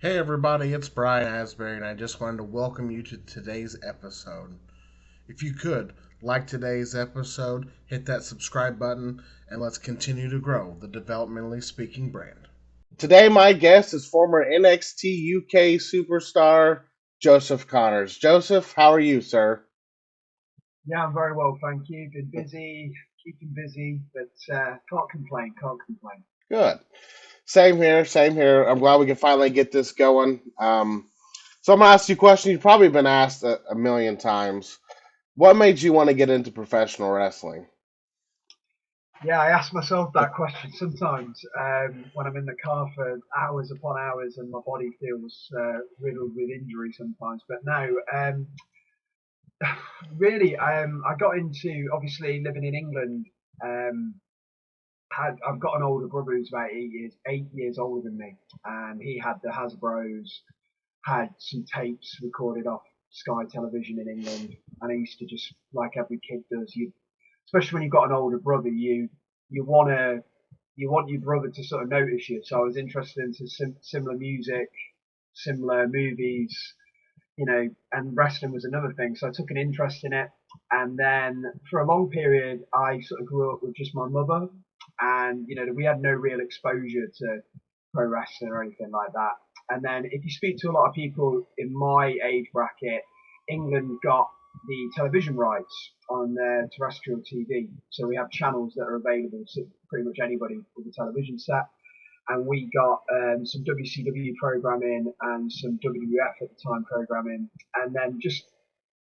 Hey everybody, it's Brian Asbury, and I just wanted to welcome you to today's episode. If you could, like today's episode, hit that subscribe button, and let's continue to grow the developmentally speaking brand. Today, my guest is former NXT UK superstar Joseph Connors. Joseph, how are you, sir? Yeah, I'm very well, thank you. Been busy, keeping busy, but can't complain, can't complain. Good. Same here, same here. I'm glad we can finally get this going. So I'm gonna ask you a question you've probably been asked a million times. What made you want to get into professional wrestling? Yeah, I ask myself that question sometimes when I'm in the car for hours upon hours and my body feels riddled with injury sometimes. But no, really, I got into obviously living in England. Um, I've got an older brother who's about 8 years older than me, and he had the Hasbro's, had some tapes recorded off Sky Television in England, and I used to just like every kid does. You, especially when you've got an older brother, you wanna you want your brother to sort of notice you. So I was interested into similar music, similar movies, and wrestling was another thing. So I took an interest in it, and then for a long period, I sort of grew up with just my mother, and we had no real exposure to pro wrestling or anything like that. And then if you speak to a lot of people in my age bracket, England got the television rights on their terrestrial TV. So we have channels that are available to pretty much anybody with a television set. And we got some WCW programming and some WWF at the time programming. And then just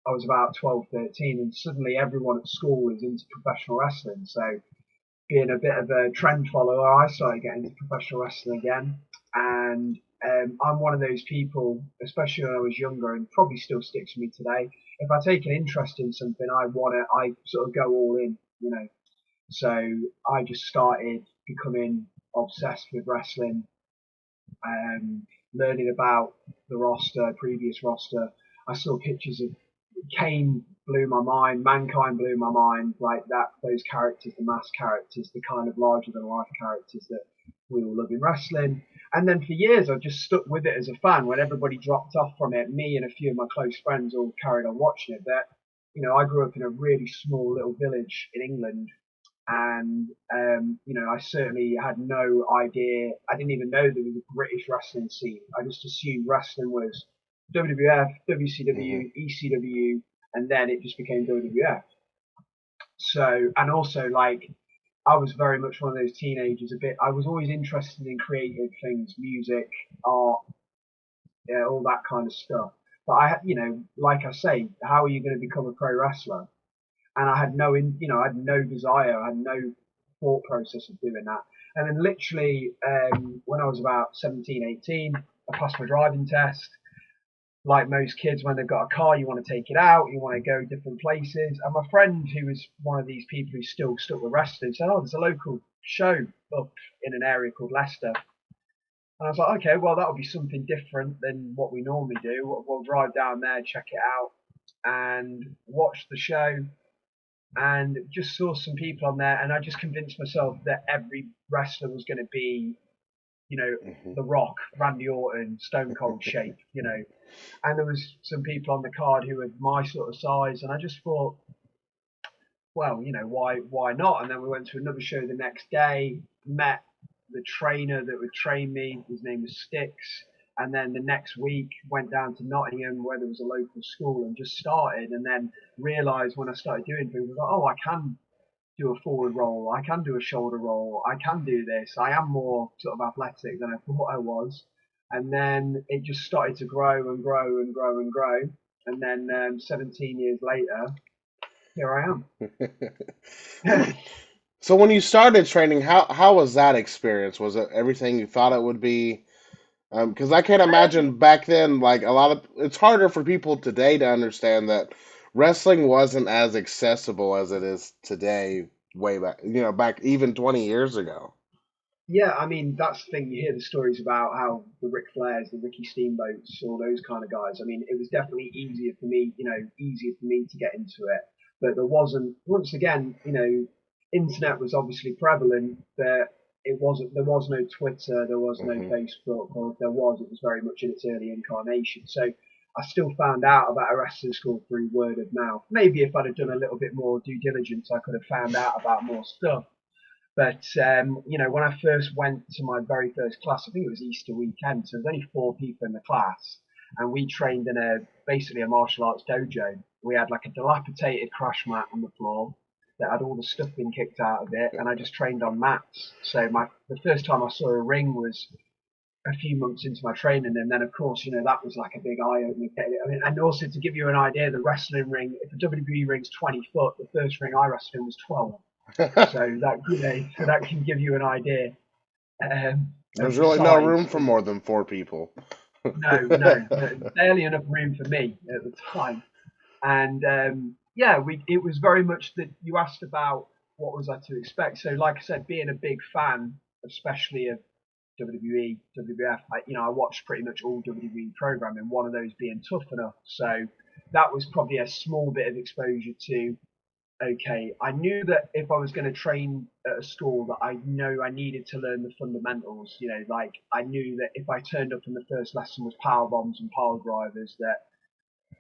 I was about 12, 13, and suddenly everyone at school was into professional wrestling. So being a bit of a trend follower, I started getting into professional wrestling again. And I'm one of those people, especially when I was younger, and probably still sticks with me today. If I take an interest in something, I sort of go all in. So I just started becoming obsessed with wrestling, learning about the roster, previous roster. I saw pictures of Kane blew my mind, Mankind blew my mind, like that. Those characters, the mass characters, the kind of larger than life characters that we all love in wrestling. And then for years, I just stuck with it as a fan. When everybody dropped off from it, me and a few of my close friends all carried on watching it. But I grew up in a really small little village in England, and I certainly had no idea. I didn't even know there was a British wrestling scene. I just assumed wrestling was WWF, Hmm. WCW, ECW, and then it just became WWF. So, and also like I was very much one of those teenagers. A bit. I was always interested in creative things, music, art, yeah, all that kind of stuff. But like I say, how are you going to become a pro wrestler? And I had I had no desire, I had no thought process of doing that. And then literally, when I was about 17, 18, I passed my driving test. Like most kids, when they've got a car, you want to take it out, you want to go different places. And my friend, who was one of these people who's still stuck with wrestling, said, "Oh, there's a local show up in an area called Leicester." And I was like, "Okay, well, that'll be something different than what we normally do. We'll drive down there, check it out, and watch the show." And just saw some people on there, and I just convinced myself that every wrestler was going to be, Hmm. The Rock, Randy Orton, Stone Cold shape, And there was some people on the card who were my sort of size, and I just thought, well, why not? And then we went to another show the next day, met the trainer that would train me. His name was Sticks. And then the next week went down to Nottingham where there was a local school and just started, and then realised when I started doing things, I was like, oh, I can do a forward roll, I can do a shoulder roll, I can do this. I am more sort of athletic than I thought I was. And then it just started to grow and grow and grow and grow. And then 17 years later, here I am. So when you started training, how was that experience? Was it everything you thought it would be? Because I can't imagine back then, like a lot of, it's harder for people today to understand that wrestling wasn't as accessible as it is today, way back, back even 20 years ago. Yeah, I mean that's the thing. You hear the stories about how the Ric Flairs, the Ricky Steamboats, all those kind of guys. I mean, it was definitely easier for me to get into it. But there wasn't. Once again, internet was obviously prevalent, but there was no Twitter, there was no Hmm. Facebook, or if there was, it was very much in its early incarnation. So I still found out about a wrestling school through word of mouth. Maybe if I'd have done a little bit more due diligence, I could have found out about more stuff. But when I first went to my very first class, I think it was Easter weekend, so there was only 4 people in the class, and we trained in basically a martial arts dojo. We had like a dilapidated crash mat on the floor that had all the stuff been kicked out of it, and I just trained on mats. So the first time I saw a ring was a few months into my training, and then of course that was like a big eye opener. I mean, and also to give you an idea, the wrestling ring, if a WWE ring's 20 foot, the first ring I wrestled in was 12. So that can give you an idea of There's the really no size. room for more than 4 people. No, barely enough room for me at the time. And it was very much that you asked about what was I to expect. So, like I said, being a big fan, especially of WWE, WWF, I watched pretty much all WWE programming. One of those being Tough Enough. So that was probably a small bit of exposure to okay, I knew that if I was going to train at a school that I know I needed to learn the fundamentals, like I knew that if I turned up and the first lesson was power bombs and power drivers, that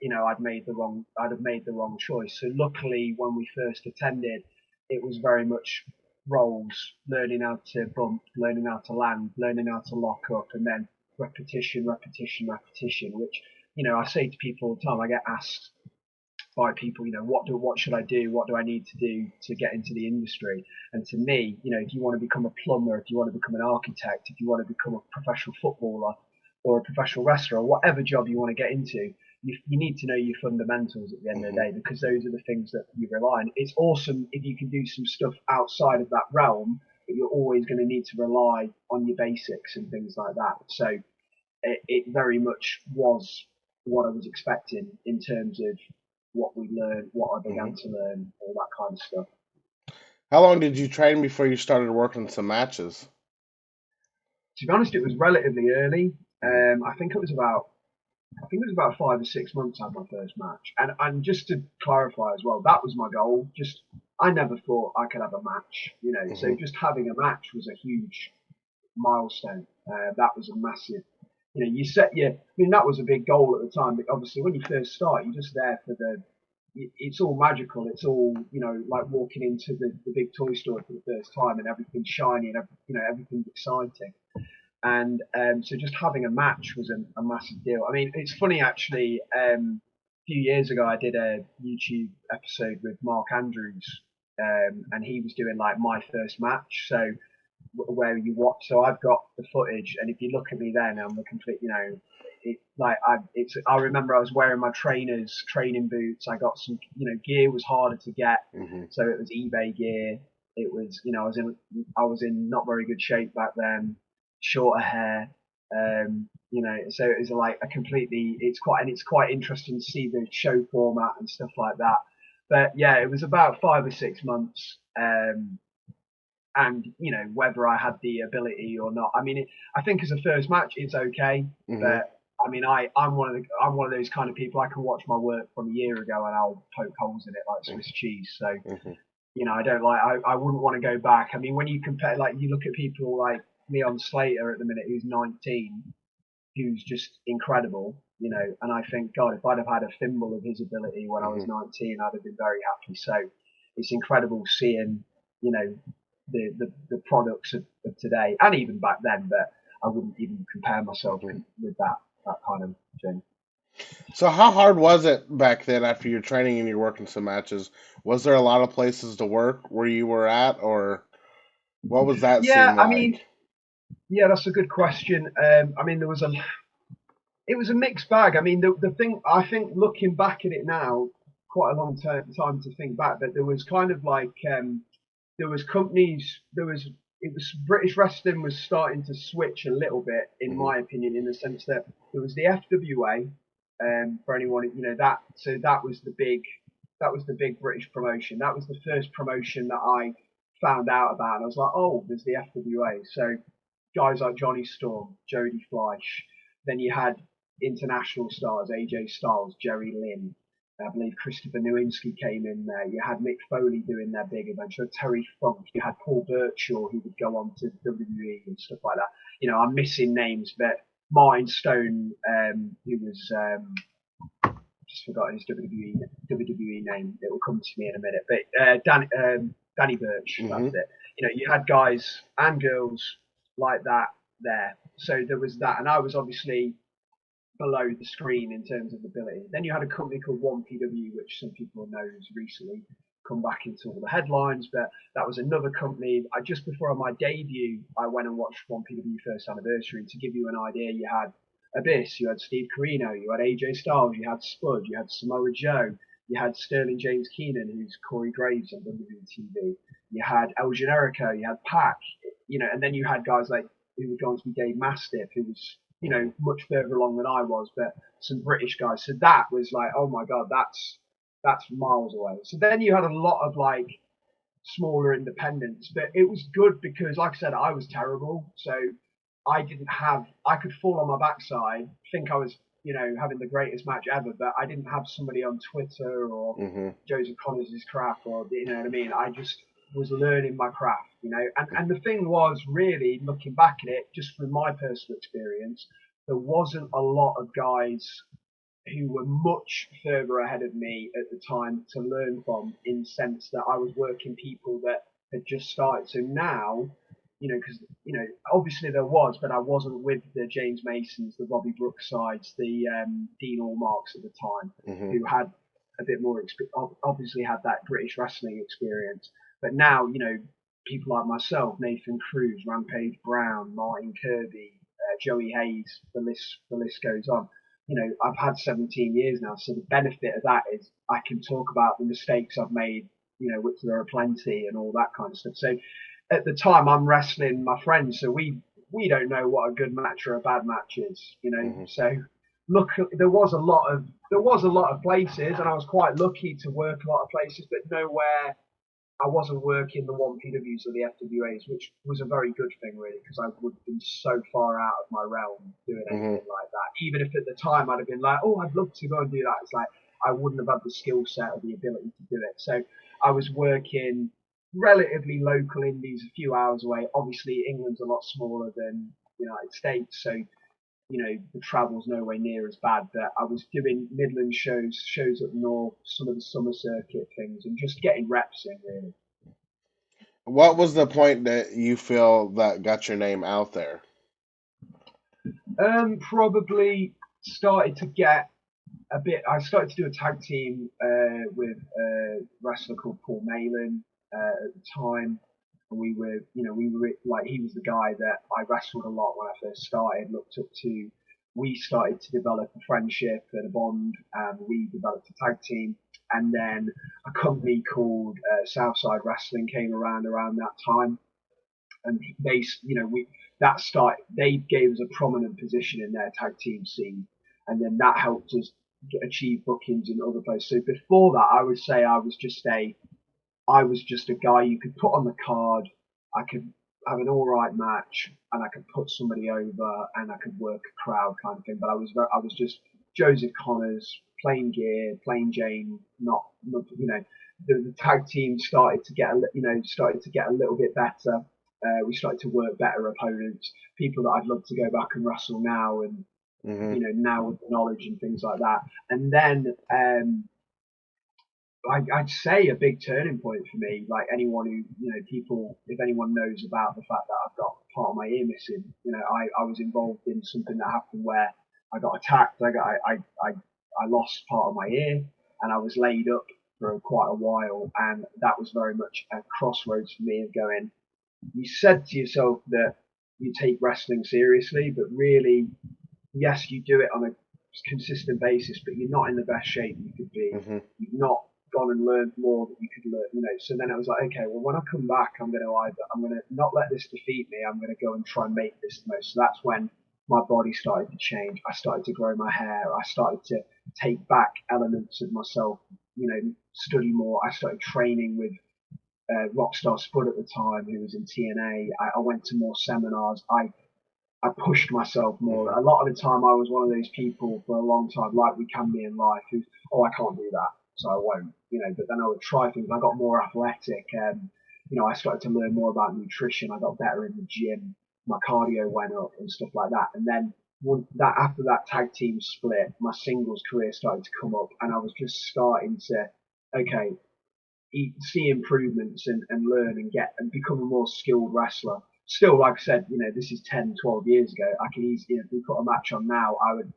I'd have made the wrong choice. So luckily, when we first attended, it was very much roles, learning how to bump, learning how to land, learning how to lock up, and then repetition, repetition, repetition. Which I say to people all the time. I get asked by people, what should I do? What do I need to do to get into the industry? And to me, if you want to become a plumber, if you want to become an architect, if you want to become a professional footballer or a professional wrestler, or whatever job you want to get into, you need to know your fundamentals at the end of the Hmm. day, because those are the things that you rely on. It's awesome if you can do some stuff outside of that realm, but you're always going to need to rely on your basics and things like that. So it very much was what I was expecting in terms of what we learned, what I Hmm. began to learn, all that kind of stuff. How long did you train before you started working some matches? To be honest, it was relatively early. Hmm. I think it was about 5 or 6 months I had my first match, and just to clarify as well, that was my goal. Just I never thought I could have a match, So Hmm. just having a match was a huge milestone. That was a massive. You set your. I mean, that was a big goal at the time. But obviously, when you first start, you're just there for the. It's all magical. It's all like walking into the big toy store for the first time, and everything's shiny, and everything's exciting. And so just having a match was a massive deal. I mean, it's funny actually. A few years ago, I did a YouTube episode with Mark Andrews, and he was doing like my first match. So where you watch. So I've got the footage, and if you look at me then, I'm the complete, I remember I was wearing my trainers, training boots. I got some, gear was harder to get, Hmm. so it was eBay gear. It was, I was in not very good shape back then, shorter hair. So it was like a completely, it's quite interesting to see the show format and stuff like that. But yeah, it was about 5 or 6 months. And whether I had the ability or not. I mean, I think as a first match, it's okay, Hmm. but I mean, I'm one of those kind of people. I can watch my work from a year ago and I'll poke holes in it like Swiss cheese. So Hmm. I don't like. I wouldn't want to go back. I mean, when you compare, like, you look at people like Leon Slater at the minute, who's 19, who's just incredible. And I think, God, if I'd have had a thimble of his ability when I was Hmm. 19, I'd have been very happy. So it's incredible seeing, you know, the products of today and even back then, but I wouldn't even compare myself Hmm. with that kind of thing. So how hard was it back then after your training and you're working some matches? Was there a lot of places to work where you were at, or what was that Yeah, scene I mean, like? yeah, that's a good question. I mean, it was a mixed bag. I mean, the thing, I think looking back at it now, quite a long time to think back, but there was kind of like there was companies, it was British wrestling was starting to switch a little bit, in Hmm. my opinion, in the sense that there was the FWA, for anyone that. So that was the big British promotion. That was the first promotion that I found out about, and I was like, oh, there's the FWA. So guys like Johnny Storm, Jody Fleisch. Then you had international stars, AJ Styles, Jerry Lynn. I believe Christopher Nowinski came in there. You had Mick Foley doing their big adventure. Terry Funk. You had Paul Burchill, who would go on to WWE and stuff like that. I'm missing names, but Martin Stone, who was just forgotten his WWE name. It will come to me in a minute. But Danny Burch, that's it. You had guys and girls like that there. So there was that, and I was obviously below the screen in terms of ability. Then you had a company called 1PW, which some people know has recently come back into all the headlines, but that was another company. Just before my debut, I went and watched 1PW first anniversary. To give you an idea, you had Abyss, you had Steve Corino, you had AJ Styles, you had Spud, you had Samoa Joe, you had Sterling James Keenan, who's Corey Graves on WWE TV, you had El Generico, you had Pac, and then you had guys like who were going to be Dave Mastiff, who was much further along than I was, but some British guys. So that was like, oh my god, that's miles away. So then you had a lot of like smaller independents, but it was good because, like I said, I was terrible. So I could fall on my backside, think I was, having the greatest match ever, but I didn't have somebody on Twitter or Joseph Connors' crap or, you know what I mean? I just was learning my craft, and the thing was really looking back at it, just from my personal experience, there wasn't a lot of guys who were much further ahead of me at the time to learn from, in the sense that I was working people that had just started. So now, because obviously there was, but I wasn't with the James Masons, the Robbie Brooksides, the Dean Allmarks at the time, who had a bit more obviously had that British wrestling experience. But now, people like myself, Nathan Cruz, Rampage Brown, Martin Kirby, Joey Hayes, the list goes on. I've had 17 years now, so the benefit of that is I can talk about the mistakes I've made, which there are plenty, and all that kind of stuff. So at the time, I'm wrestling my friends, so we don't know what a good match or a bad match is, So look, there was a lot of places, and I was quite lucky to work a lot of places, but nowhere I wasn't working the 1PWs or the FWAs, which was a very good thing, really, because I would have been so far out of my realm doing anything like that. Even if at the time I'd have been like, oh, I'd love to go and do that. It's like I wouldn't have had the skill set or the ability to do it. So I was working relatively local indies a few hours away. Obviously, England's a lot smaller than the United States, so the travel's nowhere near as bad, but I was doing Midland shows up north, some of the summer circuit things, and just getting reps in, really. What was the point that you feel that got your name out there? Probably started to get a bit. I started to do a tag team with a wrestler called Paul Malin at the time. We were like, he was the guy that I wrestled a lot when I first started, looked up to. We started to develop a friendship and a bond, and we developed a tag team. And then a company called Southside Wrestling came around that time, and they gave us a prominent position in their tag team scene, and then that helped us achieve bookings in other places. So before that, I would say I was just a guy you could put on the card. I could have an all right match, and I could put somebody over, and I could work a crowd kind of thing. But I was just Joseph Connors, plain gear, plain Jane. Not the tag team started to get a little bit better. We started to work better opponents, people that I'd love to go back and wrestle now, and now with the knowledge and things like that. And then I'd say a big turning point for me, like anyone who, if anyone knows about the fact that I've got part of my ear missing, I was involved in something that happened where I got attacked. I lost part of my ear, and I was laid up for quite a while, and that was very much a crossroads for me of going, you said to yourself that you take wrestling seriously, but really, yes, you do it on a consistent basis, but you're not in the best shape you could be. You've not gone and learned more that you could learn, So then I was like, okay, well, when I come back, I'm going to not let this defeat me. I'm going to go and try and make this the most. So that's when my body started to change. I started to grow my hair. I started to take back elements of myself, study more. I started training with Rockstar Spud at the time, who was in TNA. I went to more seminars. I pushed myself more. A lot of the time, I was one of those people for a long time, like we can be in life, who's, oh, I can't do that, so I won't, But then I would try things. I got more athletic. I started to learn more about nutrition. I got better in the gym. My cardio went up and stuff like that. And then after that tag team split, my singles career started to come up, and I was just starting to, okay, see improvements and learn and get and become a more skilled wrestler. Still, like I said, this is 10, 12 years ago. I can easily, if we put a match on now, I would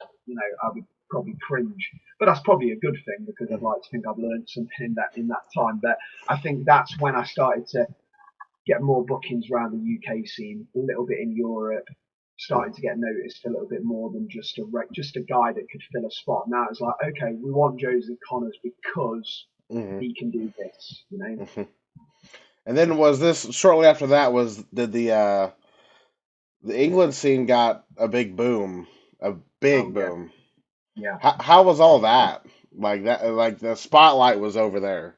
probably cringe. But that's probably a good thing because I'd like to think I've learned something in that time. But I think that's when I started to get more bookings around the UK scene, a little bit in Europe, starting to get noticed a little bit more than just a guy that could fill a spot. Now it's like, okay, we want Joseph Connors because he can do this. And then was this shortly after that? Did the England scene got a big boom, a Oh big yeah, boom? yeah. How was all that? Like that, like the spotlight was over there.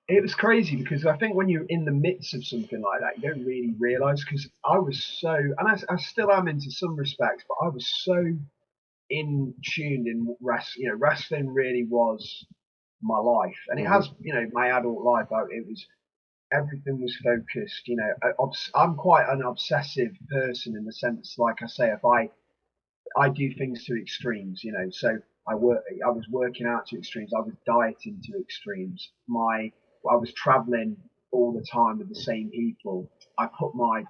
It was crazy because I think when you're in the midst of something like that, you don't really realize. Because I was so, and I still am into some respects, but I was so in tuned in wrestling. Wrestling really was my life, and it Hmm. has, my adult life. It was everything was focused. I'm quite an obsessive person in the sense, like I say, if I do things to extremes, So I was working out to extremes. I was dieting to extremes. I was traveling all the time with the same people. I put like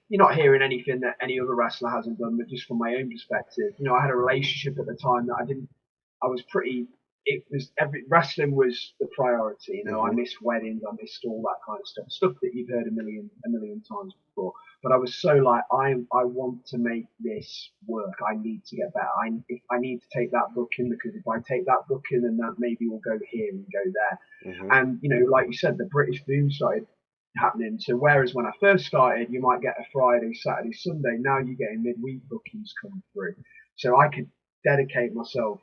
you're not hearing anything that any other wrestler hasn't done, but just from my own perspective, I had a relationship at the time that I was pretty. It was wrestling was the priority. I Hmm. missed weddings, I missed all that kind of stuff that you've heard a million times before. But I was so like, I want to make this work. I need to get better. I need to take that booking because if I take that booking, then that maybe will go here and go there. Hmm. And like you said, the British boom started happening. So whereas when I first started, you might get a Friday, Saturday, Sunday. Now you're getting midweek bookings come through. So I could dedicate myself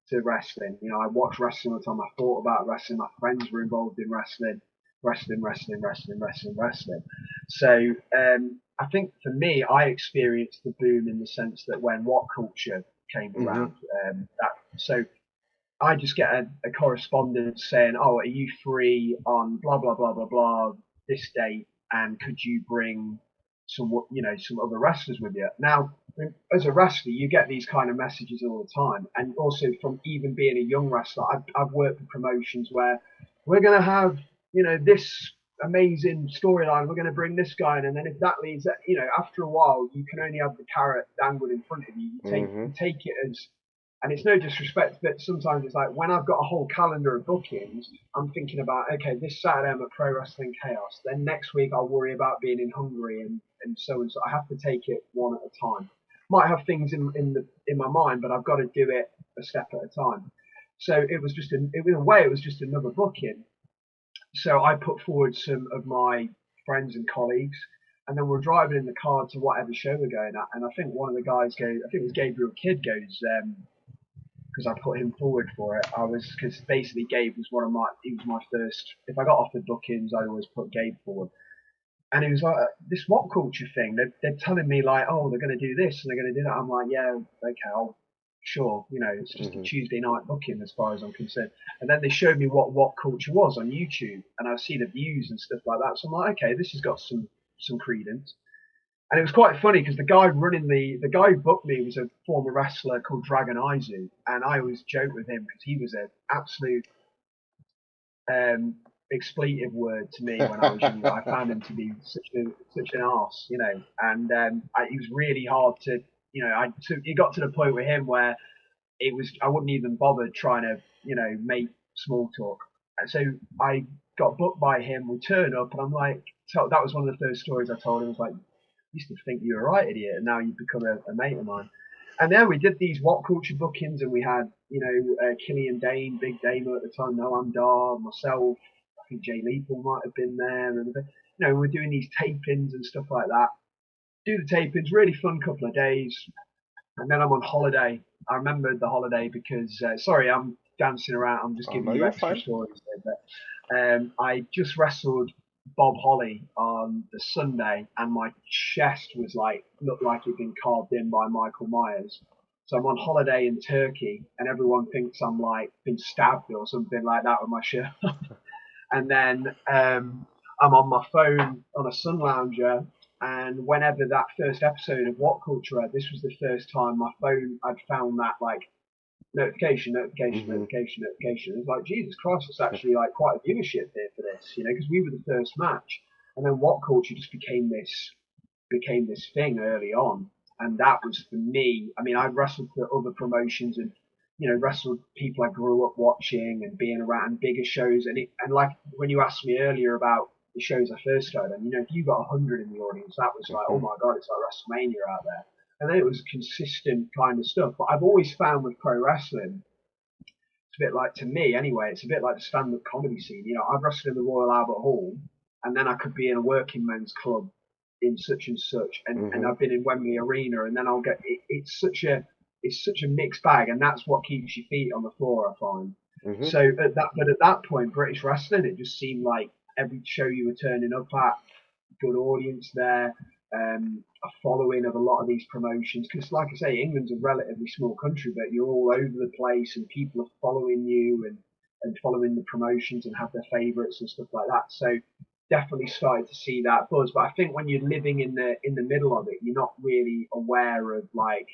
to wrestling. I watched wrestling all the time. I thought about wrestling. My friends were involved in wrestling, wrestling, wrestling, wrestling, wrestling, wrestling. So I think for me, I experienced the boom in the sense that when What Culture came Hmm. around, so I just get a correspondence saying, "Oh, are you free on blah blah blah blah blah this date? And could you bring some other wrestlers with you?" Now, as a wrestler, you get these kind of messages all the time, and also from even being a young wrestler, I've worked for promotions where we're going to have this amazing storyline. We're going to bring this guy in, and then if that leads, after a while, you can only have the carrot dangled in front of you. You take it as, and it's no disrespect, but sometimes it's like when I've got a whole calendar of bookings, I'm thinking about, okay, this Saturday I'm at Pro Wrestling Chaos. Then next week I'll worry about being in Hungary and so and so. I have to take it one at a time. Might have things in my mind, but I've got to do it a step at a time. So it was just in a way it was just another booking. So I put forward some of my friends and colleagues, and then we're driving in the car to whatever show we're going at. And I think one of the guys goes, I think it was Gabriel Kidd goes, because I put him forward for it. Because basically Gabe was he was my first. If I got offered bookings, I always put Gabe forward. And he was like, this what culture thing? They're telling me like, oh, they're going to do this and they're going to do that. I'm like, yeah, okay, sure. It's just a Hmm. Tuesday night booking as far as I'm concerned. And then they showed me what culture was on YouTube, and I see the views and stuff like that. So I'm like, okay, this has got some credence. And it was quite funny because the guy who booked me was a former wrestler called Dragon Izu, and I always joke with him because he was an absolute expletive word to me when I was younger. I found him to be such an arse, and he was really hard to, it got to the point with him where I wouldn't even bother trying to, make small talk. And so I got booked by him. We turn up, and I'm like, so that was one of the first stories I told him. Was like, used to think you were right, idiot, and now you've become a mate of mine. And then we did these What Culture bookings, and we had, Killian Dane, Big Damo at the time, Noam Dar, myself, I think Jay Lethal might have been there, and we're doing these tapings and stuff like that. Do the tapings, really fun couple of days, and then I'm on holiday. I remembered the holiday because, sorry, I'm dancing around. I'm just Oh giving no, you you're extra fine. stories there, but I just wrestled. Bob Holly on the Sunday, and my chest was like looked like it'd been carved in by Michael Myers. So I'm on holiday in Turkey, and everyone thinks I'm like been stabbed or something like that with my shirt. And then I'm on my phone on a sun lounger, and whenever that first episode of What Culture aired, this was the first time my phone I'd found that like notification, notification, Hmm. notification, notification. It's like, Jesus Christ, it's actually like quite a viewership here for this, because we were the first match, and then What Culture just became this thing early on, and that was for me. I mean, I wrestled for other promotions and wrestled people I grew up watching and being around bigger shows, and like when you asked me earlier about the shows I first started, and if you got 100 in the audience, that was like, oh Hmm. my god, it's like WrestleMania out there. And then it was consistent kind of stuff. But I've always found with pro wrestling, it's a bit like, to me anyway, it's a bit like the stand-up comedy scene. I've wrestled in the Royal Albert Hall, and then I could be in a working men's club in such and such, and Hmm. I've been in Wembley Arena, and then I'll get it's such a mixed bag, and that's what keeps your feet on the floor, I find. Hmm. So at that point, British wrestling, it just seemed like every show you were turning up at, good audience there, a following of a lot of these promotions. Because, like I say, England's a relatively small country, but you're all over the place, and people are following you and following the promotions and have their favourites and stuff like that. So definitely started to see that buzz. But I think when you're living in the middle of it, you're not really aware of like,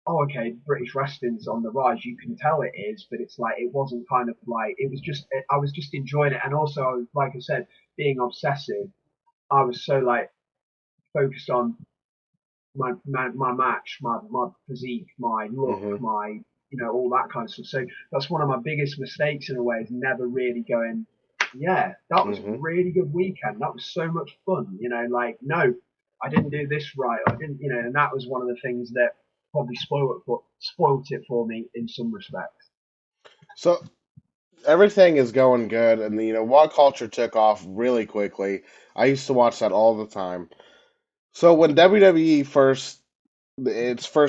oh, okay, British wrestling's on the rise. You can tell it is, but it's like it wasn't kind of like it was just. I was just enjoying it, and also, like I said, being obsessive. I was so like focused on my match, my physique, my look, Hmm. my all that kind of stuff. So that's one of my biggest mistakes in a way, is never really going, yeah, that was a Hmm. really good weekend. That was so much fun. Like, no, I didn't do this right. I didn't, and that was one of the things that probably spoiled it for me in some respects. So everything is going good, and What Culture took off really quickly. I used to watch that all the time. So when WWE first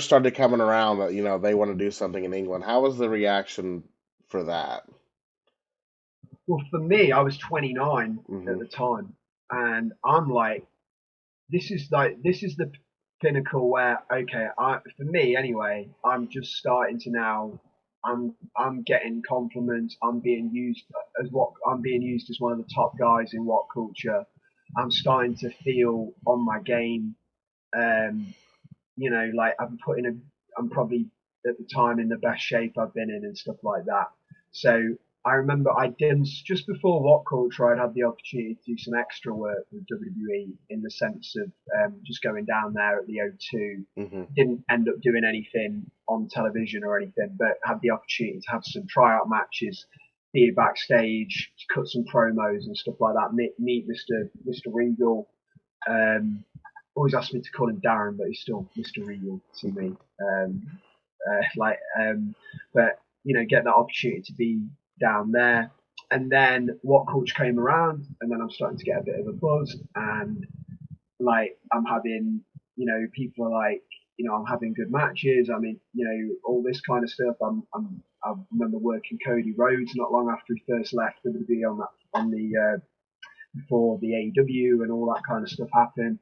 started coming around that they want to do something in England, how was the reaction for that? Well, for me, I was 29 at Hmm. the time, and I'm like, this is the pinnacle where, okay, for me anyway, I'm just starting to now. I'm getting compliments. I'm being used as one of the top guys in What Culture. I'm starting to feel on my game. Um, like I'm probably at the time in the best shape I've been in and stuff like that. So I remember I did just before What Culture, I'd had the opportunity to do some extra work with WWE in the sense of just going down there at the O2. Hmm. Didn't end up doing anything on television or anything, but had the opportunity to have some tryout matches, be backstage, cut some promos and stuff like that. Meet Mr. Regal, always asked me to call him Darren, but he's still Mr. Regal to me. Like, but get that opportunity to be down there, and then What Culture came around, and then I'm starting to get a bit of a buzz, and like I'm having, people are like, I'm having good matches. I mean, all this kind of stuff. I remember working Cody Rhodes not long after he first left WWE on the before the AEW and all that kind of stuff happened.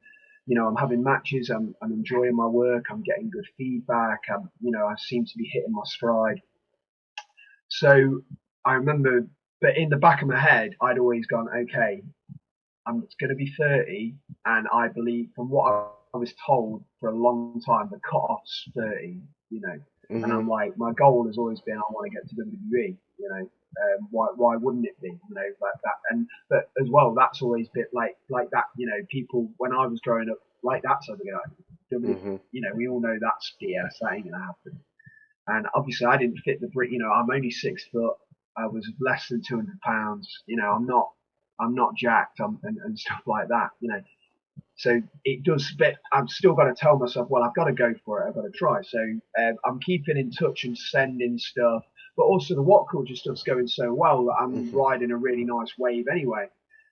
I'm having matches. I'm enjoying my work. I'm getting good feedback. I seem to be hitting my stride. So I remember, but in the back of my head, I'd always gone, okay, I'm going to be 30, and I believe from what I was told for a long time, the cut-off's 30. And Hmm. I'm like, my goal has always been I want to get to WWE. Why wouldn't it be? Like that. And but as well, that's always been like that. People when I was growing up, like that's something like, Hmm. we all know that's BS. That ain't gonna happen. And obviously, I didn't fit the brick. I'm only 6 foot. I was less than 200 pounds. I'm not jacked and stuff like that. So it does, but I've still got to tell myself, well, I've got to go for it. I've got to try. So I'm keeping in touch and sending stuff, but also the What Culture stuff's going so well that I'm Hmm. riding a really nice wave anyway.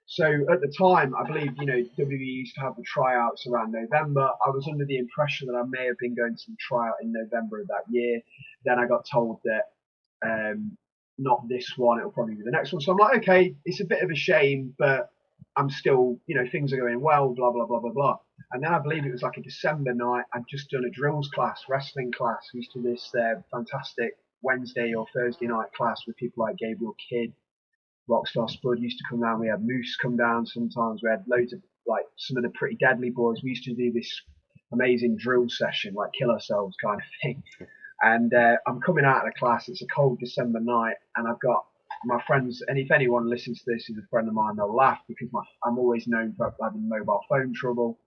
So at the time, I believe, WWE used to have the tryouts around November. I was under the impression that I may have been going to the tryout in November of that year. Then I got told that not this one, it'll probably be the next one. So I'm like, okay, it's a bit of a shame, but I'm still, things are going well, blah, blah, blah, blah, blah. And then I believe it was like a December night, I'd just done a drills class, wrestling class. We used to do this fantastic Wednesday or Thursday night class with people like Gabriel Kidd, Rockstar Spud used to come down. We had Moose come down sometimes. We had loads of, like, some of the pretty deadly boys. We used to do this amazing drill session, like kill ourselves kind of thing. And I'm coming out of the class. It's a cold December night, and I've got my friends. And if anyone listens to this is a friend of mine, they'll laugh because I'm always known for having mobile phone trouble.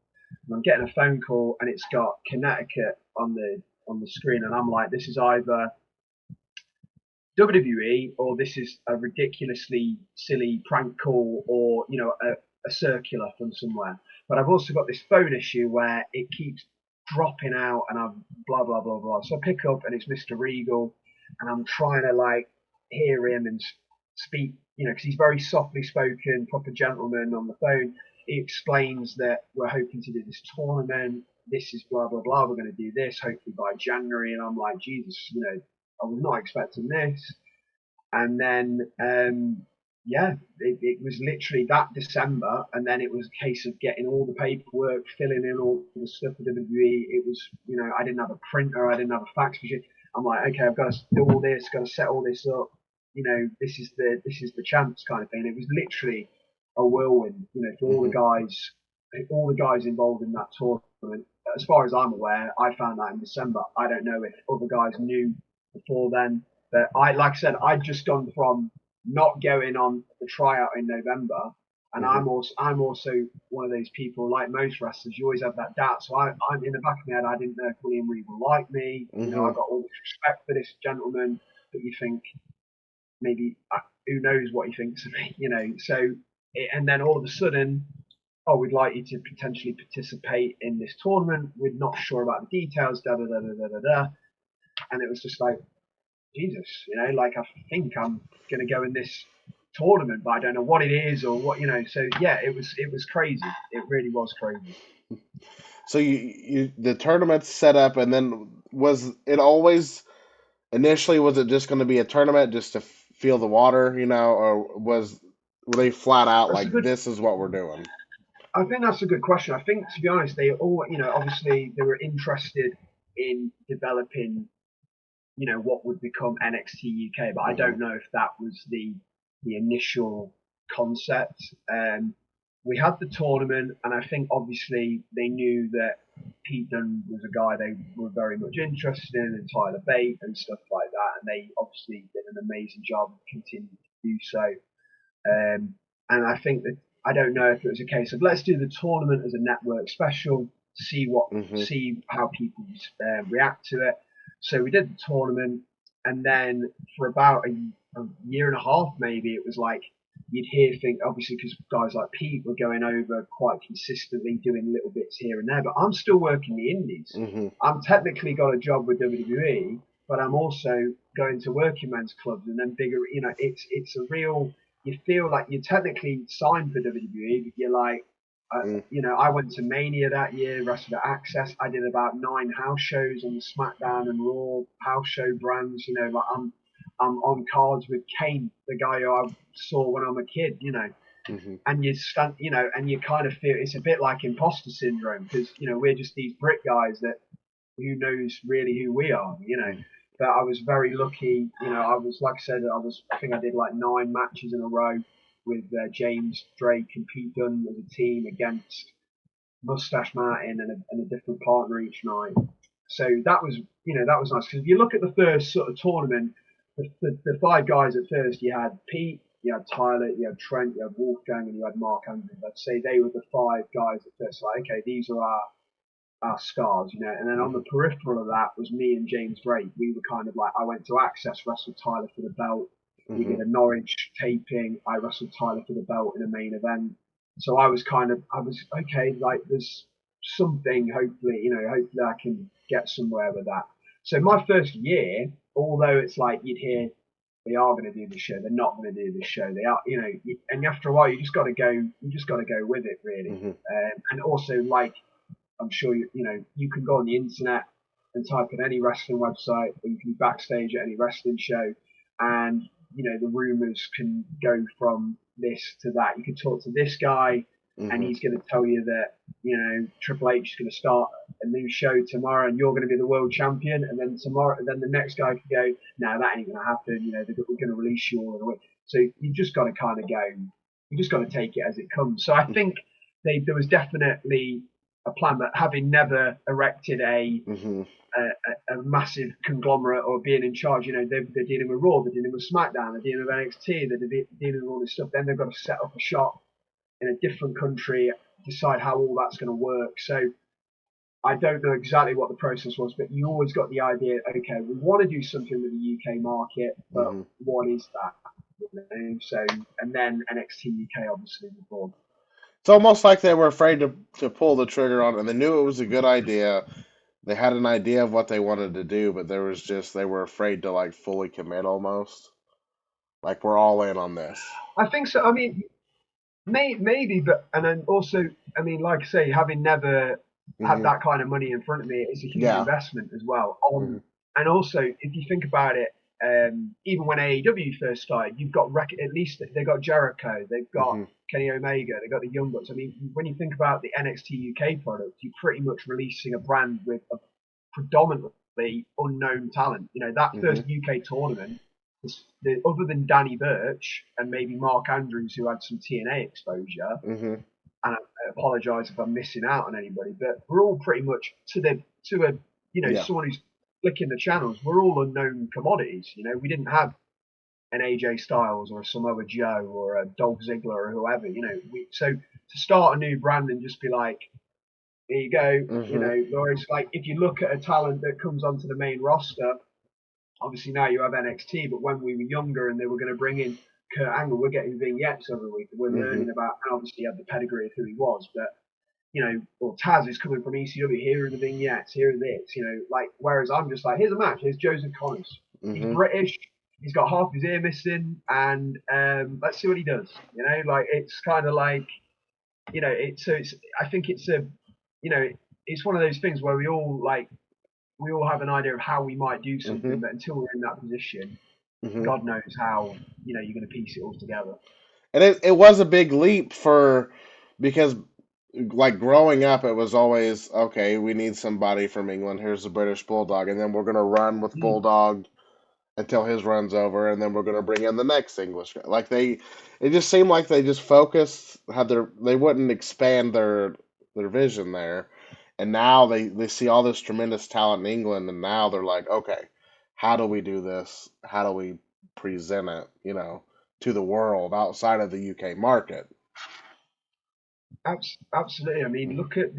And I'm getting a phone call, and it's got Connecticut on the screen, and I'm like, this is either WWE or this is a ridiculously silly prank call, or a circular from somewhere. But I've also got this phone issue where it keeps dropping out, and I'm blah blah blah blah. So I pick up, and it's Mr. Regal, and I'm trying to like hear him and speak, because he's very softly spoken, proper gentleman on the phone. He explains that we're hoping to do this tournament. This is blah blah blah. We're going to do this hopefully by January, and I'm like, Jesus, I was not expecting this. And then, it was literally that December, and then it was a case of getting all the paperwork, filling in all the stuff for WWE. It was, I didn't have a printer, I didn't have a fax machine. I'm like, okay, I've got to do all this, got to set all this up. This is the chance kind of thing. It was literally a whirlwind, for all the guys involved in that tournament. As far as I'm aware, I found that in December. I don't know if other guys knew before then. But like I said, I'd just gone from not going on the tryout in November, and I'm also one of those people, like most wrestlers, you always have that doubt. So I'm in the back of my head, I didn't know if William Reed would like me. I got all this respect for this gentleman, but you think maybe who knows what he thinks of me, So and then all of a sudden, oh, we'd like you to potentially participate in this tournament. We're not sure about the details, da da da da da da. And it was just like, Jesus, like I think I'm going to go in this tournament, but I don't know what it is or what, So yeah, it was crazy. It really was crazy. So you the tournament's set up, and then was it always initially, was it just going to be a tournament just to feel the water, or were they flat out like, this is what we're doing? I think that's a good question. I think, to be honest, they all, obviously they were interested in developing, what would become NXT UK, but I don't know if that was the initial concept. We had the tournament, and I think obviously they knew that Pete Dunne was a guy they were very much interested in, and Tyler Bate and stuff like that, and they obviously did an amazing job and continued to do so. And I think that, I don't know if it was a case of let's do the tournament as a network special, see how people react to it. So we did the tournament, and then for about a year and a half, maybe, it was like you'd hear things, obviously, because guys like Pete were going over quite consistently, doing little bits here and there. But I'm still working the indies. I'm technically got a job with WWE, but I'm also going to work in men's clubs and then bigger. It's a real. You feel like you're technically signed for WWE, but you're like, I went to Mania that year, wrestled at Access. I did about 9 house shows on the SmackDown and Raw house show brands. Like I'm on cards with Kane, the guy who I saw when I'm a kid. And you stand, and you kind of feel it's a bit like imposter syndrome because we're just these Brit guys that who knows really who we are. But I was very lucky. I was, like I said, I think I did like 9 matches in a row with James Drake and Pete Dunne as a team against Mustache Martin and a different partner each night. So that was nice. Because if you look at the first sort of tournament, the 5 guys at first, you had Pete, you had Tyler, you had Trent, you had Wolfgang, and you had Mark Andrews. I'd say they were the 5 guys at first. Like, okay, these are our scars, and then on the peripheral of that was me and James Drake. We were kind of like, I went to Access, wrestled Tyler for the belt. We did a Norwich taping. I wrestled Tyler for the belt in a main event. So I was okay, like there's something, hopefully I can get somewhere with that. So my first year, although it's like you'd hear they are going to do the show, they're not going to do this show, they are, and after a while you just got to go with it really. And also, like, I'm sure you can go on the internet and type in any wrestling website, or you can be backstage at any wrestling show, and the rumors can go from this to that. You could talk to this guy, and Mhm. he's going to tell you that Triple H is going to start a new show tomorrow, and you're going to be the world champion. And then tomorrow, then the next guy could go, "No, that ain't going to happen. We're going to release you all in a week." So you just got to kind of go. You just got to take it as it comes. So I think there was definitely a plan, but having never erected Mhm. a massive conglomerate or being in charge. They're dealing with Raw, they're dealing with SmackDown, they're dealing with NXT, they're dealing with all this stuff. Then they've got to set up a shop in a different country, decide how all that's going to work. So I don't know exactly what the process was, but you always got the idea, okay, we want to do something with the UK market, but Mhm. what is that? So, and then NXT UK obviously was born. It's almost like they were afraid to pull the trigger on it, and they knew it was a good idea. They had an idea of what they wanted to do, but they were afraid to like fully commit almost. Like we're all in on this. I think so. I mean, maybe, but and then also, I mean, like I say, having never had Mhm. that kind of money in front of me, it's a huge Yeah. investment as well. Mhm. And also, if you think about it, even when AEW first started, you've got at least they got Jericho, they've got Mhm. Kenny Omega, they've got the Young Bucks. I mean, when you think about the NXT UK product, you're pretty much releasing a brand with a predominantly unknown talent. That first Mhm. UK tournament, other than Danny Burch and maybe Mark Andrews, who had some TNA exposure, Mhm. and I apologise if I'm missing out on anybody, but we're all pretty much Yeah. someone who's flicking the channels. We're all unknown commodities. We didn't have an AJ Styles or a Samoa Joe or a Dolph Ziggler or whoever. So to start a new brand and just be like, here you go. Mhm. Whereas like if you look at a talent that comes onto the main roster, obviously now you have NXT, but when we were younger and they were going to bring in Kurt Angle, we're getting vignettes every week. We're Mhm. learning about, and obviously he had the pedigree of who he was, but or Taz is coming from ECW. Here are the vignettes. Here are this. Like whereas I'm just like, here's a match. Here's Joseph Connors. He's Mhm. British. He's got half his ear missing, and let's see what he does. Like it's kind of like it's. I think it's a, you know, it's one of those things where we all have an idea of how we might do something, Mhm. but until we're in that position, Mhm. God knows how you're going to piece it all together. And it was a big leap for because like growing up it was always okay, we need somebody from England. Here's the British Bulldog, and then we're gonna run with Mm. Bulldog until his run's over, and then we're gonna bring in the next English guy. Like it just seemed like they just focused, they wouldn't expand their vision there, and now they see all this tremendous talent in England, and now they're like, okay, how do we do this? How do we present it? To the world outside of the UK market. Absolutely. I mean, Hmm. look at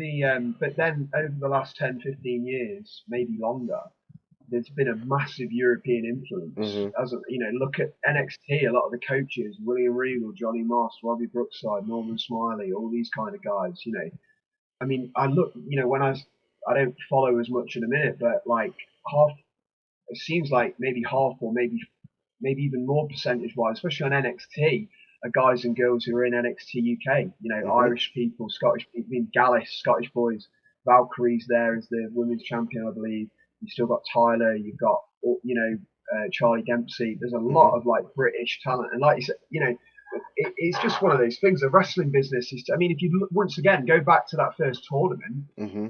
but then over the last 10, 15 years, maybe longer, there's been a massive European influence. Hmm. Look at NXT. A lot of the coaches, William Regal, Johnny Moss, Robbie Brookside, Norman Smiley, all these kind of guys. I mean, I look. When I don't follow as much in a minute, but like half, it seems like maybe half or maybe even more percentage wise, especially on NXT, are guys and girls who are in NXT UK. Hmm. Irish people, Scottish people, I mean, Gallus, Scottish boys. Valkyrie's there as the women's champion, I believe. You've still got Tyler. You've got Charlie Dempsey. There's a Hmm. lot of like British talent, and like you said, it's just one of those things. The wrestling business is. I mean, if you once again go back to that first tournament, Hmm.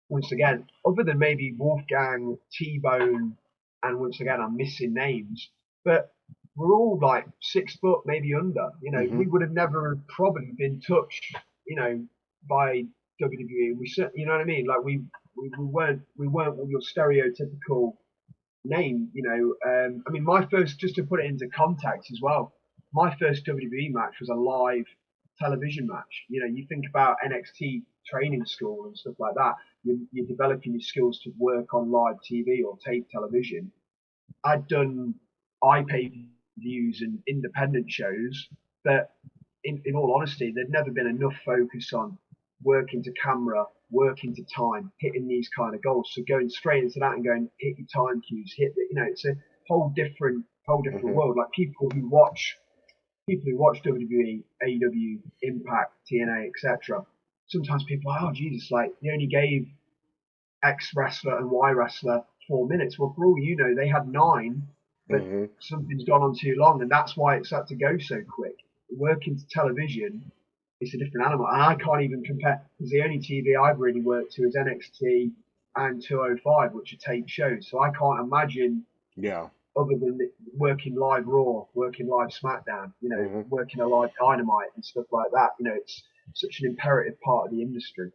once again, other than maybe Wolfgang, T-Bone, and once again, I'm missing names, but we're all like 6 foot, maybe under. Hmm. We would have never probably been touched, by WWE. You know what I mean? Like we weren't your stereotypical name. I mean, my first, just to put it into context as well, my first WWE match was a live television match. You think about NXT training school and stuff like that. You're developing your skills to work on live TV or tape television. I'd done iPay-per-views and independent shows, but in all honesty, there'd never been enough focus on working to camera, working to time, hitting these kind of goals. So going straight into that and going, hit your time cues, it's a whole different Hmm. world. Like people who watch WWE, AEW, Impact, TNA, etc. Sometimes people are, oh Jesus, like they only gave X wrestler and Y wrestler 4 minutes. Well, for all you know, they had nine, but Hmm. something's gone on too long, and that's why it's had to go so quick. working to television, it's a different animal, and I can't even compare because the only TV I've really worked to is NXT and 205, which are tape shows. So I can't imagine Yeah. other than working live Raw, working live SmackDown, working a live Dynamite and stuff like that. It's such an imperative part of the industry.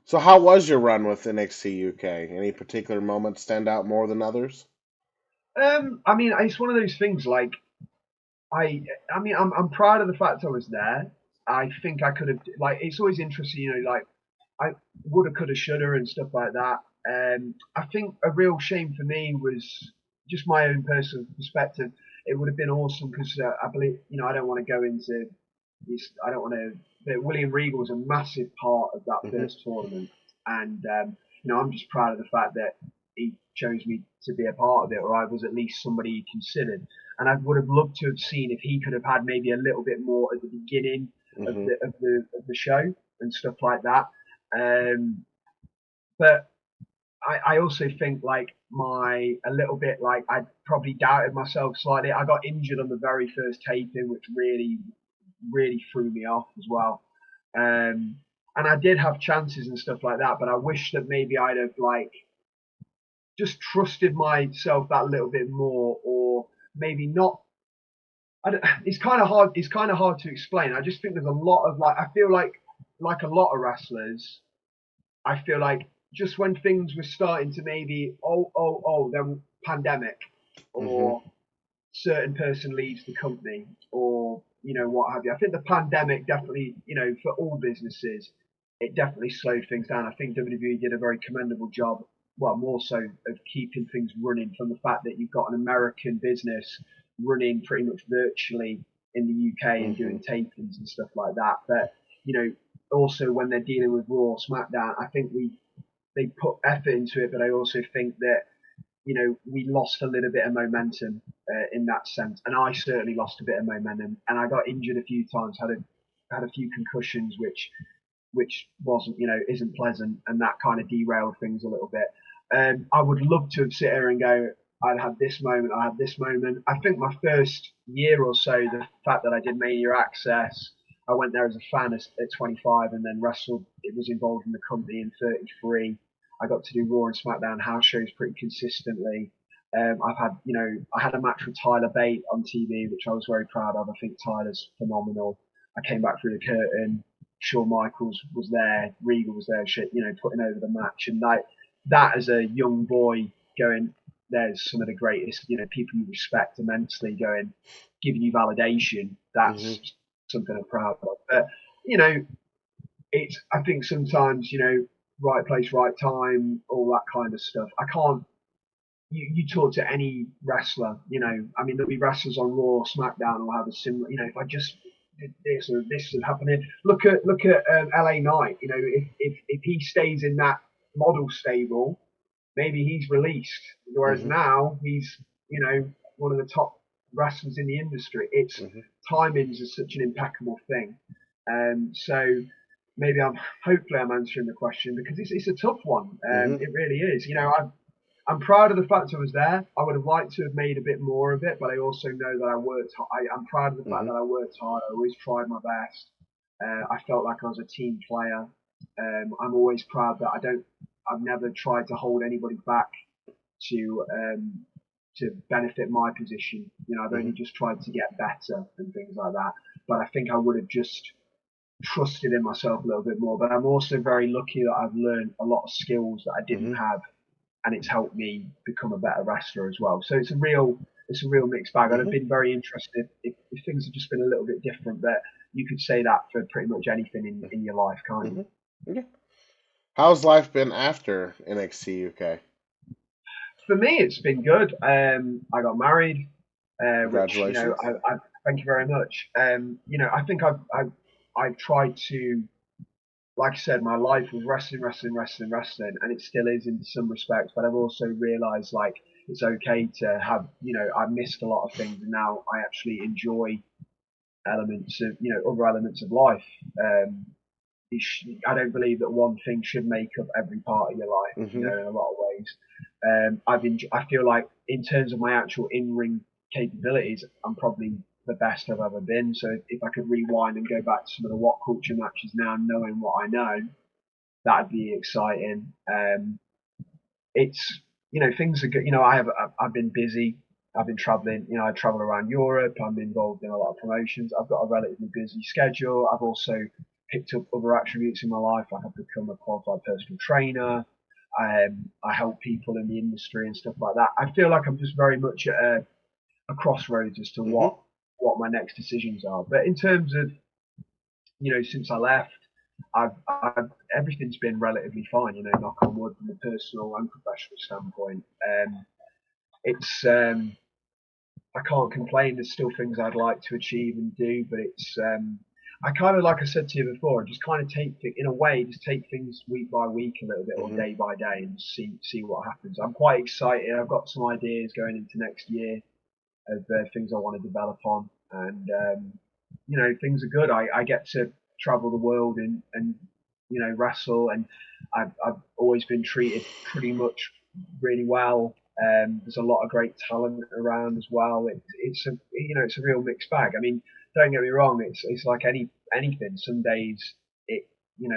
So how was your run with NXT UK? Any particular moments stand out more than others? I mean, it's one of those things. Like, I mean, I'm proud of the fact I was there. I think I could have, like, it's always interesting, like, I woulda, coulda, shoulda, and stuff like that. I think a real shame for me was just my own personal perspective. It would have been awesome because I believe, I don't want to go into this. I don't want to. But William Regal was a massive part of that Hmm. first tournament, and I'm just proud of the fact that he chose me to be a part of it, or I was at least somebody he considered. And I would have loved to have seen if he could have had maybe a little bit more at the beginning of Hmm. the show and stuff like that. But I also think like a little bit like I probably doubted myself slightly. I got injured on the very first taping, which really threw me off as well. And I did have chances and stuff like that, but I wish that maybe I'd have like just trusted myself that little bit more, or maybe not. It's kind of hard. It's kind of hard to explain. I just think there's a lot of like. I feel like a lot of wrestlers. I feel like just when things were starting to maybe then pandemic, Hmm. or certain person leaves the company, or what have you. I think the pandemic definitely, for all businesses, it definitely slowed things down. I think WWE did a very commendable job, well, more so of keeping things running, from the fact that you've got an American business running pretty much virtually in the UK and Hmm. doing tapings and stuff like that. But also when they're dealing with Raw, SmackDown, I think they put effort into it, but I also think that we lost a little bit of momentum in that sense, and I certainly lost a bit of momentum, and I got injured a few times, had a few concussions, which wasn't, isn't pleasant, and that kind of derailed things a little bit. I would love to sit here and go, I had this moment, I had this moment. I think my first year or so, the fact that I did Mania Access, I went there as a fan at 25 and then wrestled. It was involved in the company in 33. I got to do Raw and SmackDown house shows pretty consistently. I've had, I had a match with Tyler Bate on TV, which I was very proud of. I think Tyler's phenomenal. I came back through the curtain. Shawn Michaels was there, Regal was there, shit, putting over the match, and like that as a young boy going, there's some of the greatest, people you respect immensely going, giving you validation. Hmm. That's something I'm proud of. But it's I think sometimes right place, right time, all that kind of stuff. I can't. You talk to any wrestler, I mean, there'll be wrestlers on Raw, SmackDown, will have a similar. If I just did this or this is happening, look at LA Knight. If he stays in that model stable, maybe he's released. Whereas Hmm. now he's one of the top wrestlers in the industry. It's Hmm. timings is such an impeccable thing, so maybe hopefully I'm answering the question because it's a tough one. Hmm. It really is. I'm proud of the fact I was there. I would have liked to have made a bit more of it, but I also know that I worked. I'm proud of the fact Hmm. that I worked hard. I always tried my best. I felt like I was a team player. I'm always proud that I've never tried to hold anybody back to benefit my position. I've only Hmm. just tried to get better and things like that. But I think I would have just trusted in myself a little bit more. But I'm also very lucky that I've learned a lot of skills that I didn't Hmm. have, and it's helped me become a better wrestler as well. So it's a real mixed bag. I'd have Hmm. been very interested if things had just been a little bit different, but you could say that for pretty much anything in your life, can't you? Hmm. Yeah. How's life been after NXT UK? For me, it's been good. I got married, which Congratulations. I thank you very much. I think I've tried to, like I said, my life was wrestling, wrestling, wrestling, wrestling, and it still is in some respects. But I've also realised like it's okay to have, I missed a lot of things, and now I actually enjoy elements of, other elements of life. Um, I don't believe that one thing should make up every part of your life, Hmm. in a lot of ways. I feel like in terms of my actual in ring capabilities, I'm probably the best I've ever been. So if I could rewind and go back to some of the What Culture matches now, knowing what I know, that'd be exciting. It's things are good. I've been busy. I've been traveling. I travel around Europe. I'm involved in a lot of promotions. I've got a relatively busy schedule. I've also picked up other attributes in my life. Like I've become a qualified personal trainer. I help people in the industry and stuff like that. I feel like I'm just very much at a crossroads as to Hmm. what my next decisions are. But in terms of since I left, I've everything's been relatively fine. Knock on wood, from a personal and professional standpoint. It's I can't complain. There's still things I'd like to achieve and do, but it's I kind of, like I said to you before, just kind of in a way, just take things week by week a little bit, or Hmm. day by day, and see what happens. I'm quite excited. I've got some ideas going into next year of things I want to develop on, and things are good. I get to travel the world and wrestle, and I've always been treated pretty much really well. There's a lot of great talent around as well. It's a real mixed bag. I mean, don't get me wrong. It's like anything. Some days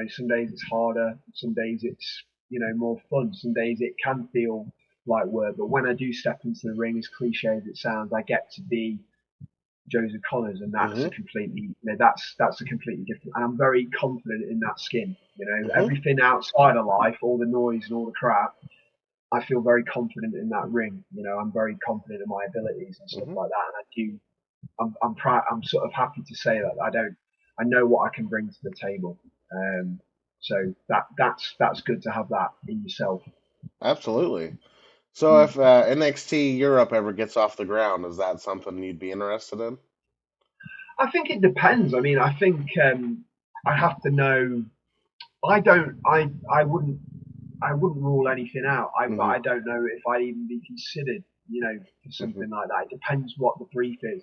some days it's harder. Some days it's more fun. Some days it can feel like work. But when I do step into the ring, as cliche as it sounds, I get to be Joseph Connors, and that's a Hmm. completely that's a completely different. And I'm very confident in that skin. Hmm. Everything outside of life, all the noise and all the crap, I feel very confident in that ring. I'm very confident in my abilities and stuff Hmm. like that. And I do. I'm proud. I'm sort of happy to say that I don't. I know what I can bring to the table. So that's good to have that in yourself. Absolutely. So Mm. if NXT Europe ever gets off the ground, is that something you'd be interested in? I think it depends. I mean, I think I have to know. I don't. I wouldn't. I wouldn't rule anything out. But Hmm. I don't know if I'd even be considered. For Hmm. something like that. It depends what the brief is.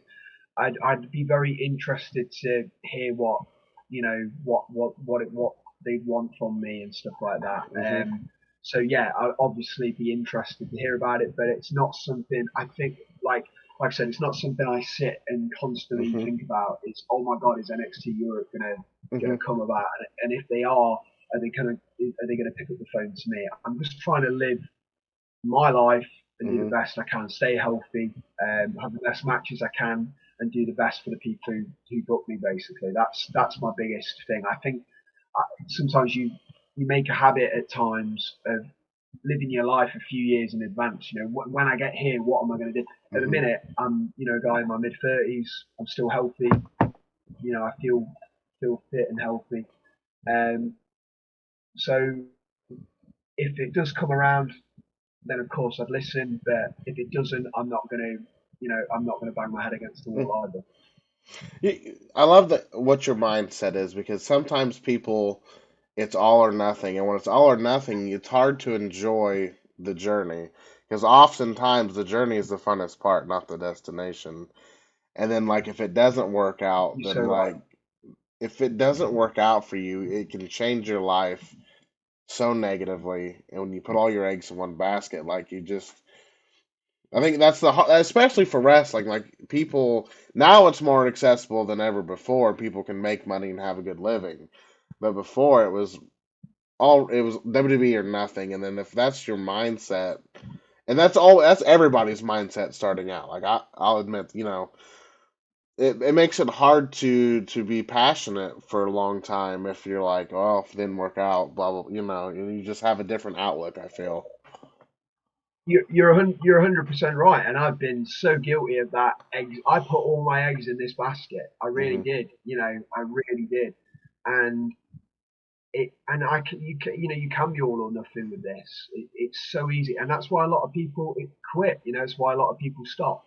I'd be very interested to hear what they want from me and stuff like that. Hmm. So yeah, I'd obviously be interested to hear about it, but it's not something I think like I said, it's not something I sit and constantly Hmm. think about. It's, oh my god, is NXT Europe gonna Hmm. come about? And if they are they gonna pick up the phone to me? I'm just trying to live my life and do the Hmm. best I can, stay healthy, have the best matches I can, and do the best for the people who book me. Basically, that's my biggest thing. I think sometimes you make a habit at times of living your life a few years in advance. When I get here, what am I going to do? At the Hmm. minute, I'm a guy in my mid 30s. I'm still healthy. I feel fit and healthy. Um, so if it does come around, then of course I'd listen. But if it doesn't, I'm not gonna bang my head against the wall either. I love that what your mindset is because sometimes people, it's all or nothing, and when it's all or nothing, it's hard to enjoy the journey because oftentimes the journey is the funnest part, not the destination. And then like if it doesn't work out, You're so then right. like if it doesn't work out for you, it can change your life so negatively. And when you put all your eggs in one basket, like you just, I think that's especially for wrestling. Like people now, it's more accessible than ever before. People can make money and have a good living, but before it was WWE or nothing. And then if that's your mindset, and that's everybody's mindset starting out. Like I'll admit, it makes it hard to be passionate for a long time if you're like, oh, if it didn't work out, blah blah. You just have a different outlook. I feel. You're 100% right, and I've been so guilty of that. Eggs. I put all my eggs in this basket. I really Hmm. did. I really did, and I can you can be all or nothing with this. It's so easy, and that's why a lot of people quit. It's why a lot of people stop.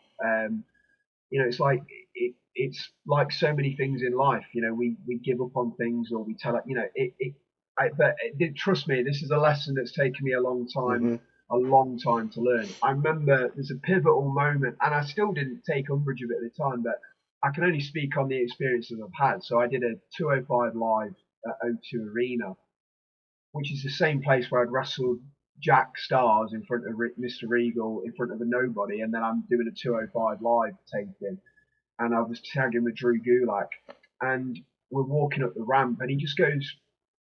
It's like it's like so many things in life. We give up on things, or we tell it. But trust me, this is a lesson that's taken me Hmm. a long time to learn. I remember there's a pivotal moment, and I still didn't take umbrage of it at the time, but I can only speak on the experiences I've had. So I did a 205 live at O2 Arena, which is the same place where I'd wrestled Jack Stars in front of Mr. Regal, in front of a nobody, and then I'm doing a 205 live taping. and I was tagging with Drew Gulak, and we're walking up the ramp, and he just goes,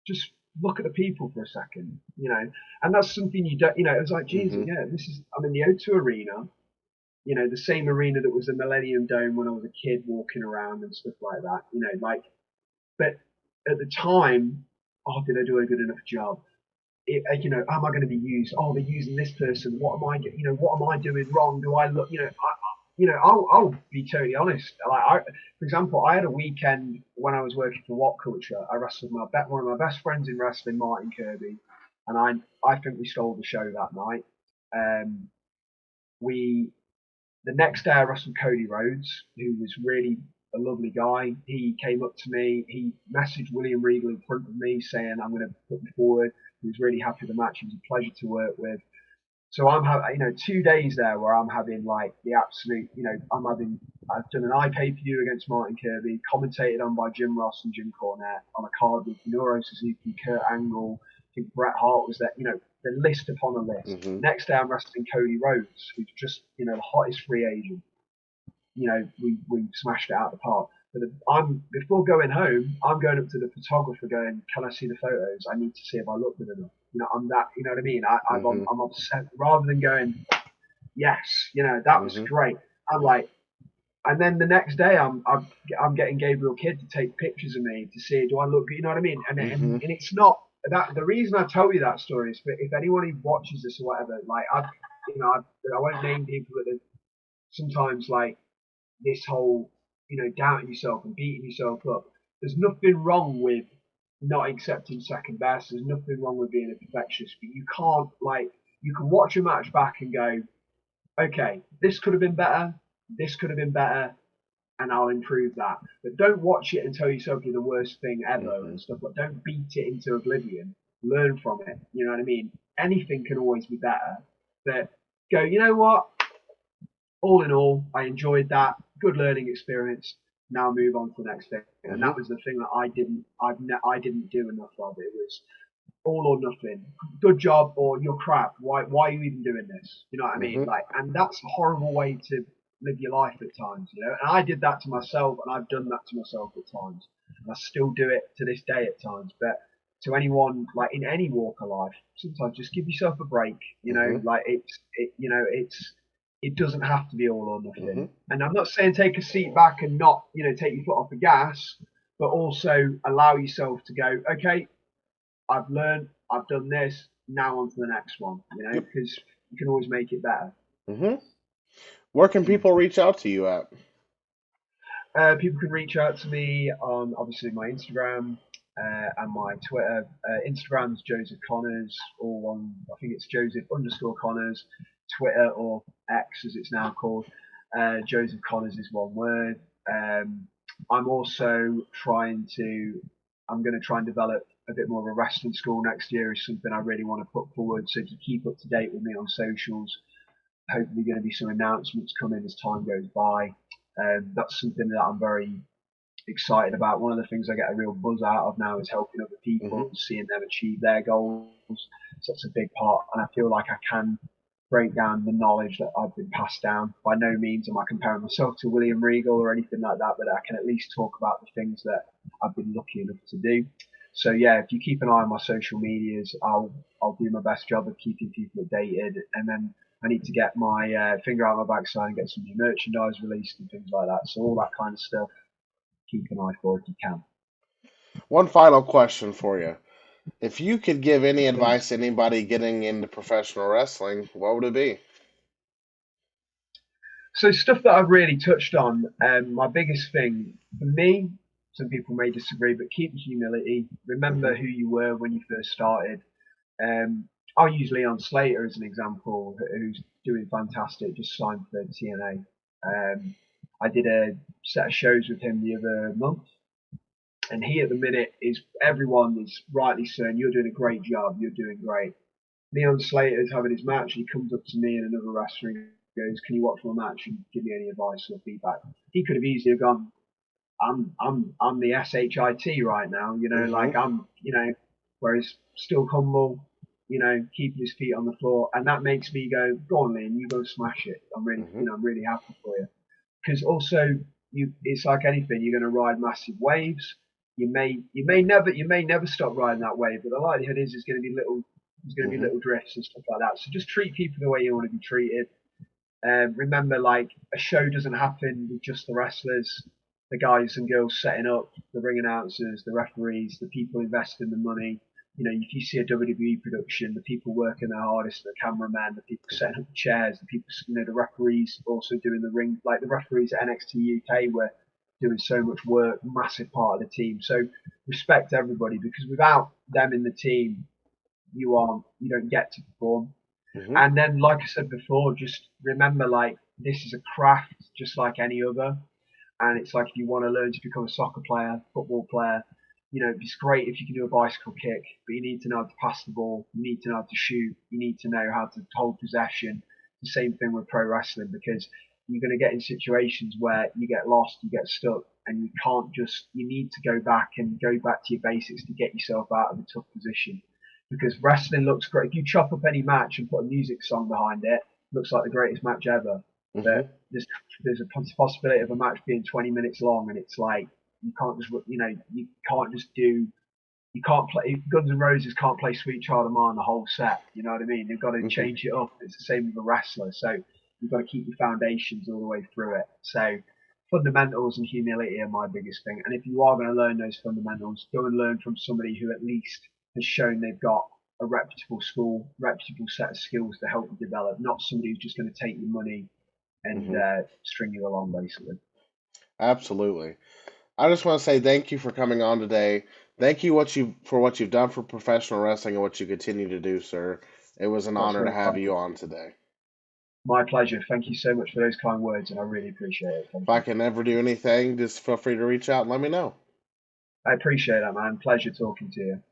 just look at the people for a second, and that's something you don't, it was like, Jesus, Mm-hmm. I'm in the O2 Arena, the same arena that was the Millennium Dome when I was a kid walking around and stuff like that, but at the time, oh, did I do a good enough job? Am I going to be used? Oh, they're using this person. What am I, what am I doing wrong? Do I look, I'll be totally honest. For example, I had a weekend when I was working for What Culture. I wrestled one of my best friends in wrestling, Martin Kirby, and I think we stole the show that night. We The next day I wrestled Cody Rhodes, who was really a lovely guy. He came up to me. He messaged William Regal in front of me saying, I'm going to put me forward. He was really happy with the match. He was a pleasure to work with. So I'm having, 2 days there where I'm having like the absolute, I've done an pay-per-view against Martin Kirby, commentated on by Jim Ross and Jim Cornette on a card with Minoru Suzuki, Kurt Angle, I think Bret Hart was there, the list upon a list. Mm-hmm. Next day I'm wrestling Cody Rhodes, who's just, the hottest free agent. We smashed it out of the park. But before going home, I'm going up to the photographer going, can I see the photos? I need to see if I look good enough. I'm that, you know what I mean? Mm-hmm. I'm upset rather than going, yes, that was great. I'm like, and then the next day I'm getting Gabriel Kidd to take pictures of me to see, do I look good? You know what I mean? And it's not that, the reason I tell you that story is if anyone who watches this or whatever, like I won't name people, but sometimes like this whole, doubting yourself and beating yourself up. There's nothing wrong with not accepting second best. There's nothing wrong with being a perfectionist, but you can't, you can watch a match back and go, okay, this could have been better, this could have been better, and I'll improve that. But don't watch it and tell yourself you're the worst thing ever and stuff. But don't beat it into oblivion. Learn from it. You know what I mean? Anything can always be better. But go, you know what? All in all, I enjoyed that. Good learning experience. Now move on to the next thing. And that was the thing that I didn't do enough of. It was all or nothing. Good job or you're crap. Why are you even doing this? You know what I mean? And that's a horrible way to live your life at times, And I did that to myself, and I've done that to myself at times, and I still do it to this day at times. But to anyone, like in any walk of life, sometimes just give yourself a break. It doesn't have to be all or nothing. And I'm not saying take a seat back and not, take your foot off the gas, but also allow yourself to go, okay, I've learned, I've done this, now on to the next one, because you can always make it better. Where can people reach out to you at? People can reach out to me on obviously my Instagram and my Twitter. Instagram's Joseph Connors, all one. I think it's Joseph_Connors. Twitter, or X as it's now called, Joseph Connors is one word. I'm also I'm going to try and develop a bit more of a wrestling school next year. Is something I really want to put forward. So if you keep up to date with me on socials, hopefully going to be some announcements coming as time goes by. That's something that I'm very excited about. One of the things I get a real buzz out of now is helping other people, seeing them achieve their goals. So that's a big part, and I feel like I can break down the knowledge that I've been passed down. By no means am I comparing myself to William Regal or anything like that, but I can at least talk about the things that I've been lucky enough to do. So yeah, if you keep an eye on my social medias, I'll do my best job of keeping people updated, and then I need to get my finger out my backside and get some new merchandise released and things like that. So all that kind of stuff, keep an eye for if you can. One final question for you. If you could give any Please. advice to anybody getting into professional wrestling, what would it be? So stuff that I've really touched on, my biggest thing for me, some people may disagree, but keep humility. Remember who you were when you first started. I'll use Leon Slater as an example, who's doing fantastic, just signed for TNA. I did a set of shows with him the other month, and he at the minute everyone is rightly saying, you're doing a great job, you're doing great. Leon Slater's having his match, and he comes up to me and another wrestler and goes, can you watch my match and give me any advice or feedback? He could have easily gone, I'm the SHIT right now, whereas still humble, keeping his feet on the floor, and that makes me go, go on, Liam, you go smash it. I'm really happy for you. Because also, it's like anything. You're going to ride massive waves. You may never stop riding that wave, but the likelihood is there's going to be Mm-hmm. little drifts and stuff like that. So just treat people the way you want to be treated. Remember, like, a show doesn't happen with just the wrestlers, the guys and girls setting up, the ring announcers, the referees, the people investing the money. If you see a WWE production, the people working their hardest, the cameramen, the people setting up the chairs, the people, the referees also doing the ring, like the referees at NXT UK were doing so much work, massive part of the team. So respect everybody, because without them in the team, you don't get to perform. Mm-hmm. And then, like I said before, just remember, like, this is a craft just like any other. And it's like, if you want to learn to become a soccer player, football player, it's great if you can do a bicycle kick, but you need to know how to pass the ball. You need to know how to shoot. You need to know how to hold possession. The same thing with pro wrestling, because you're going to get in situations where you get lost, you get stuck, and you need to go back to your basics to get yourself out of a tough position. Because wrestling looks great. If you chop up any match and put a music song behind it, it looks like the greatest match ever. Mm-hmm. But there's a possibility of a match being 20 minutes long, and it's like, you can't play. Guns N' Roses can't play Sweet Child of Mine the whole set. You know what I mean? They've got to Mm-hmm. change it up. It's the same with a wrestler. So you've got to keep your foundations all the way through it. So fundamentals and humility are my biggest thing. And if you are going to learn those fundamentals, go and learn from somebody who at least has shown they've got a reputable school, reputable set of skills to help you develop, not somebody who's just going to take your money and Mm-hmm. string you along, basically. Absolutely. I just want to say thank you for coming on today. Thank you for what you've done for professional wrestling and what you continue to do, sir. It was an That's honor to very have kind. you on today. My pleasure. Thank you so much for those kind words, and I really appreciate it. If Thank I you. can ever do anything, just feel free to reach out and let me know. I appreciate that, man. Pleasure talking to you.